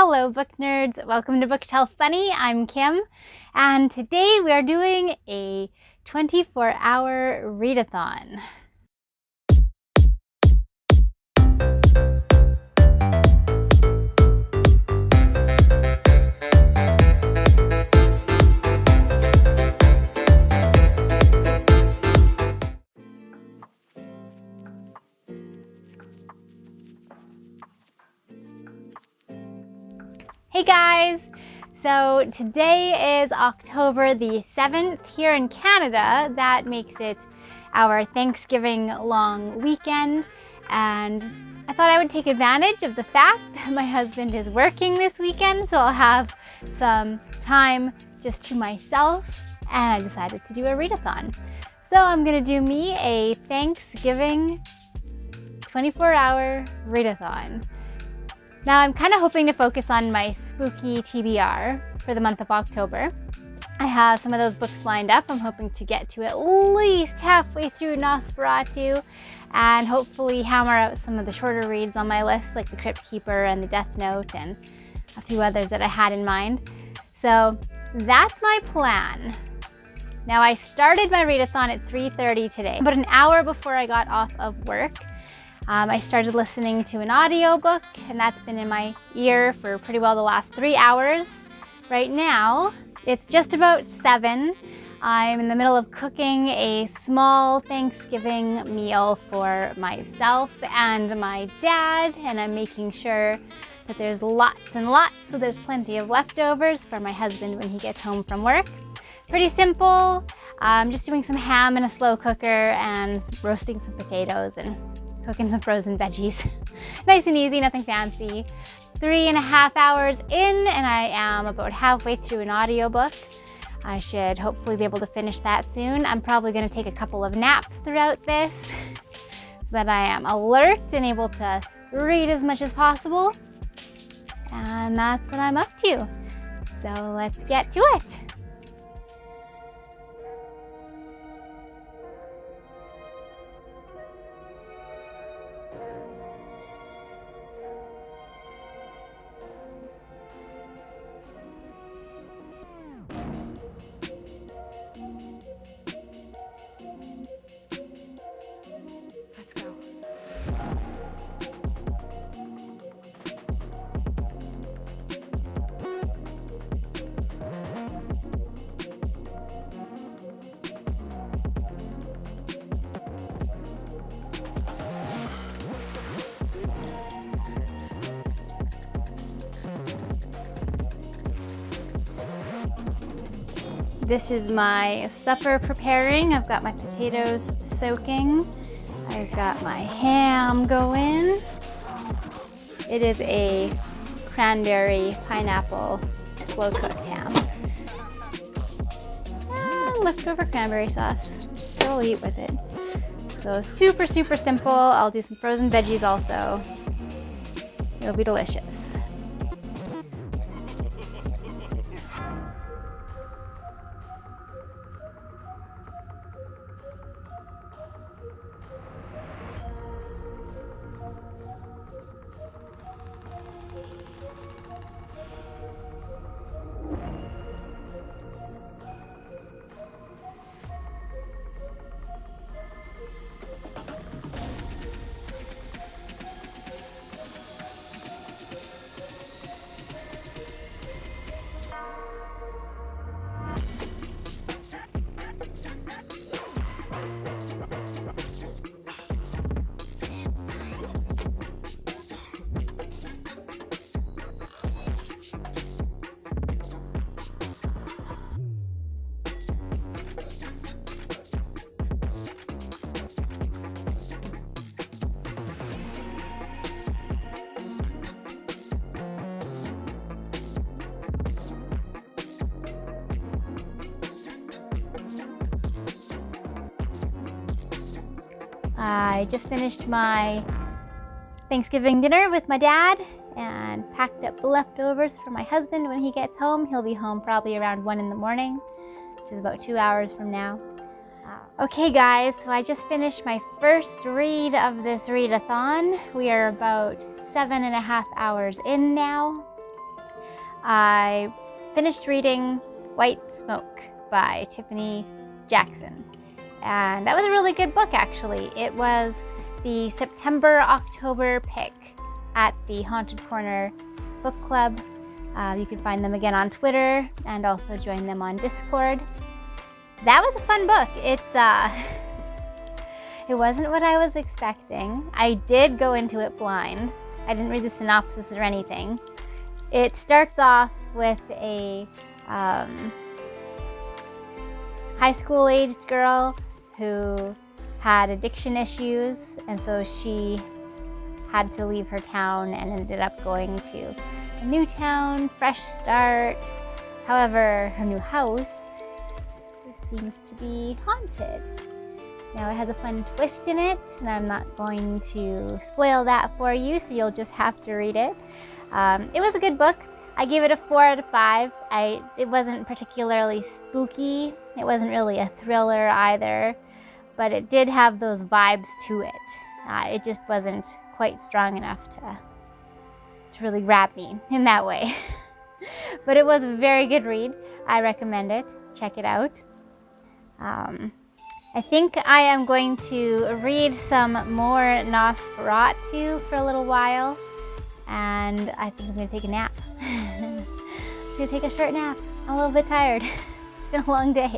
Hello book nerds, welcome to Book Tell Funny. I'm Kim, and today we are doing a 24-hour readathon. Hey guys! So today is October the 7th here in Canada. That makes it our Thanksgiving long weekend, and I thought I would take advantage of the fact that my husband is working this weekend, so I'll have some time just to myself, and I decided to do a readathon. So I'm gonna do me a Thanksgiving 24-hour readathon. Now I'm kind of hoping to focus on my spooky TBR for the month of October. I have some of those books lined up. I'm hoping to get to at least halfway through Nosferatu and hopefully hammer out some of the shorter reads on my list, like The Crypt Keeper and The Death Note and a few others that I had in mind. So that's my plan. Now I started my readathon at 3:30 today, but an hour before I got off of work. I started listening to an audiobook, and that's been in my ear for pretty well the last 3 hours. Right now, it's just about 7. I'm in the middle of cooking a small Thanksgiving meal for myself and my dad, and I'm making sure that there's lots and lots, so there's plenty of leftovers for my husband when he gets home from work. Pretty simple. I'm just doing some ham in a slow cooker and roasting some potatoes and cooking some frozen veggies. Nice and easy, nothing fancy. 3.5 hours in, and I am about halfway through an audiobook. I should hopefully be able to finish that soon. I'm probably going to take a couple of naps throughout this so that I am alert and able to read as much as possible. And that's what I'm up to. So let's get to it. Let's go. This is my supper preparing. I've got my potatoes soaking. I've got my ham going. It is a cranberry pineapple slow cooked ham. And leftover cranberry sauce that I'll eat with it. So super, super simple. I'll do some frozen veggies also. It'll be delicious. I just finished my Thanksgiving dinner with my dad and packed up the leftovers for my husband when he gets home. He'll be home probably around 1 in the morning, which is about 2 hours from now. Okay guys, so I just finished my first read of this readathon. We are about 7.5 hours in now. I finished reading White Smoke by Tiffany Jackson. And that was a really good book, actually. It was the September-October pick at the Haunted Corner Book Club. You can find them again on Twitter and also join them on Discord. That was a fun book. It wasn't what I was expecting. I did go into it blind. I didn't read the synopsis or anything. It starts off with a high school aged girl who had addiction issues, and so she had to leave her town and ended up going to a new town, fresh start. However, her new house seems to be haunted. Now it has a fun twist in it, and I'm not going to spoil that for you, so you'll just have to read it. It was a good book. I gave it a 4 out of 5. It wasn't particularly spooky. It wasn't really a thriller either, but it did have those vibes to it. It just wasn't quite strong enough to really grab me in that way. But it was a very good read. I recommend it. Check it out. I think I am going to read some more Nosferatu for a little while, and I think I'm going to take a nap. I'm going to take a short nap. I'm a little bit tired. It's been a long day.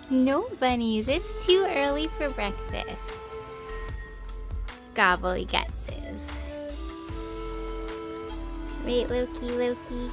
No, bunnies, it's too early for breakfast. Gobbly-gutses. Right, Loki, Loki?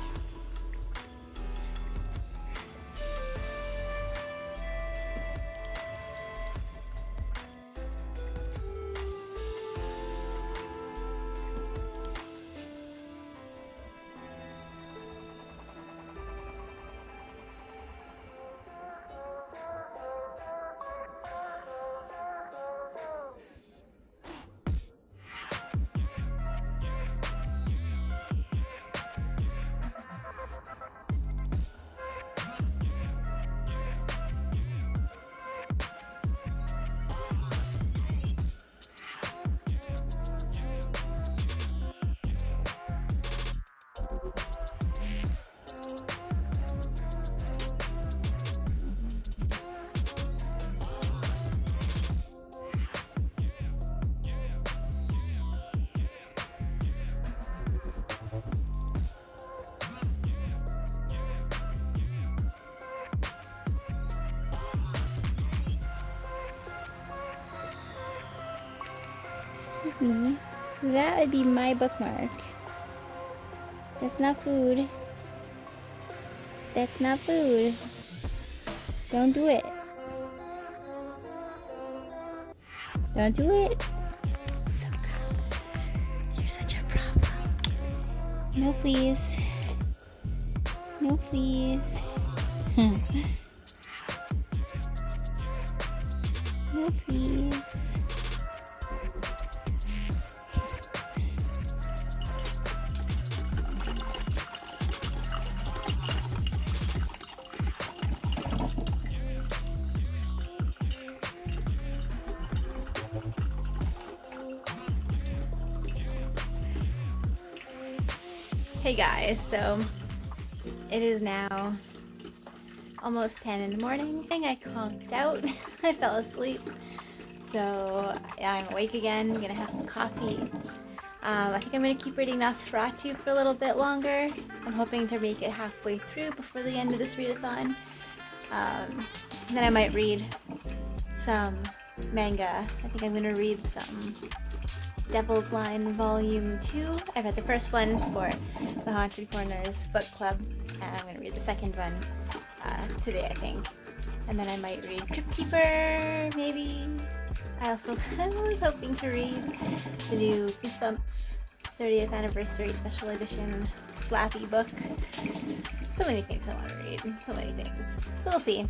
Excuse me. That would be my bookmark. That's not food. That's not food. Don't do it. Don't do it. So good. You're such a problem. No, please. No, please. No, please. Hey guys, so it is now almost 10 in the morning. I conked out. I fell asleep. So I'm awake again. I'm gonna have some coffee. I think I'm gonna keep reading Nosferatu for a little bit longer. I'm hoping to make it halfway through before the end of this readathon. Then I might read some manga. I think I'm gonna read some Devil's Line Volume 2. I read the first one for the Haunted Corners book club, and I'm going to read the second one today, I think. And then I might read Crypt Keeper, maybe. I was hoping to read the new Goosebumps 30th Anniversary Special Edition Slappy book. So many things I want to read. So many things. So we'll see.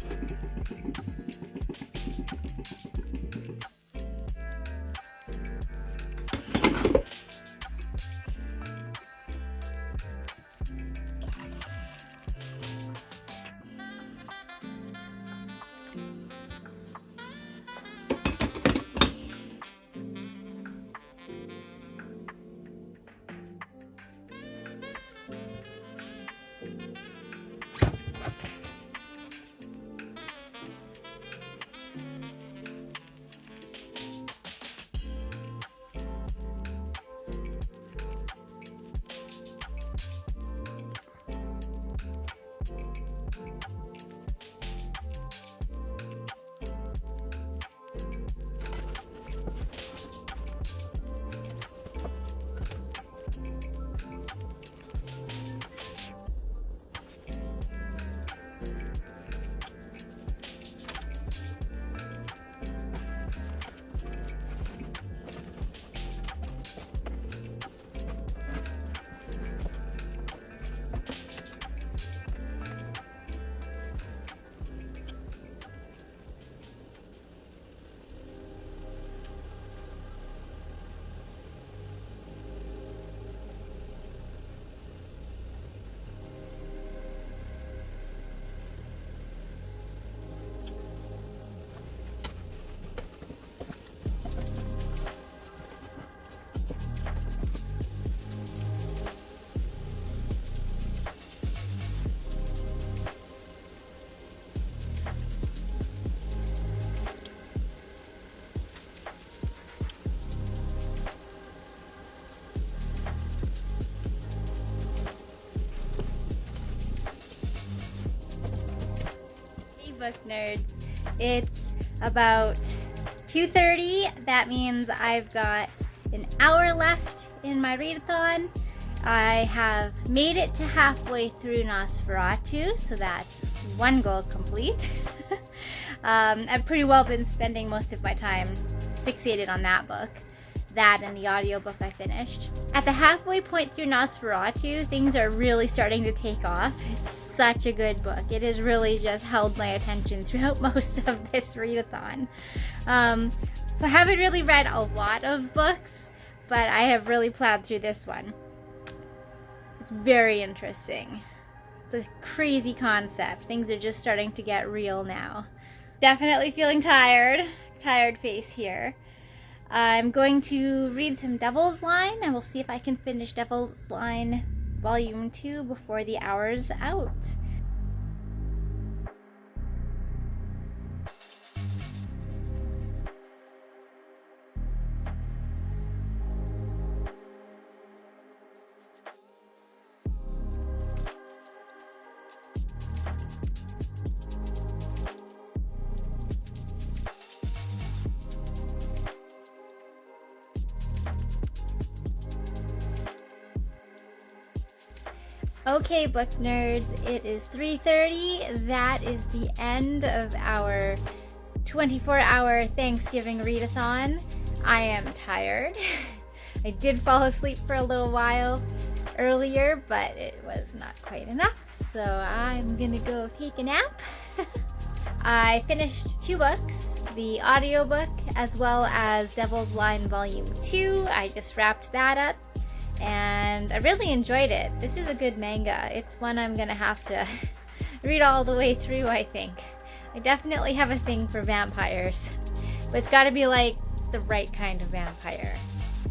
Book nerds, it's about 2:30. That means I've got an hour left in my readathon. I have made it to halfway through Nosferatu, so that's one goal complete. I've pretty well been spending most of my time fixated on that book. That and the audiobook I finished. At the halfway point through Nosferatu, things are really starting to take off. It's such a good book. It has really just held my attention throughout most of this readathon. So I haven't really read a lot of books, but I have really plowed through this one. It's very interesting. It's a crazy concept. Things are just starting to get real now. Definitely feeling tired. Tired face here. I'm going to read some Devil's Line, and we'll see if I can finish Devil's Line Volume 2 before the hour's out. Okay, book nerds, it is 3:30. That is the end of our 24-hour Thanksgiving readathon. I am tired. I did fall asleep for a little while earlier, but it was not quite enough, so I'm gonna go take a nap. I finished 2 books, the audiobook as well as Devil's Line Volume 2. I just wrapped that up and I really enjoyed it. This is a good manga. It's one I'm gonna have to read all the way through, I think. I definitely have a thing for vampires, but it's gotta be like the right kind of vampire.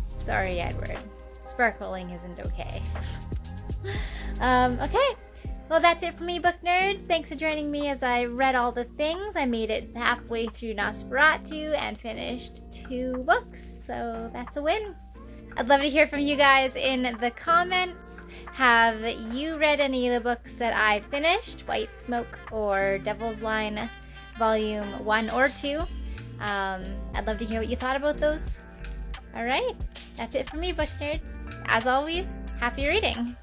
Sorry, Edward. Sparkling isn't okay. Okay. Well, that's it for me, book nerds. Thanks for joining me as I read all the things. I made it halfway through Nosferatu and finished 2 books, so that's a win. I'd love to hear from you guys in the comments. Have you read any of the books that I finished? White Smoke or Devil's Line Volume 1 or 2? I'd love to hear what you thought about those. Alright, that's it for me, book nerds. As always, happy reading!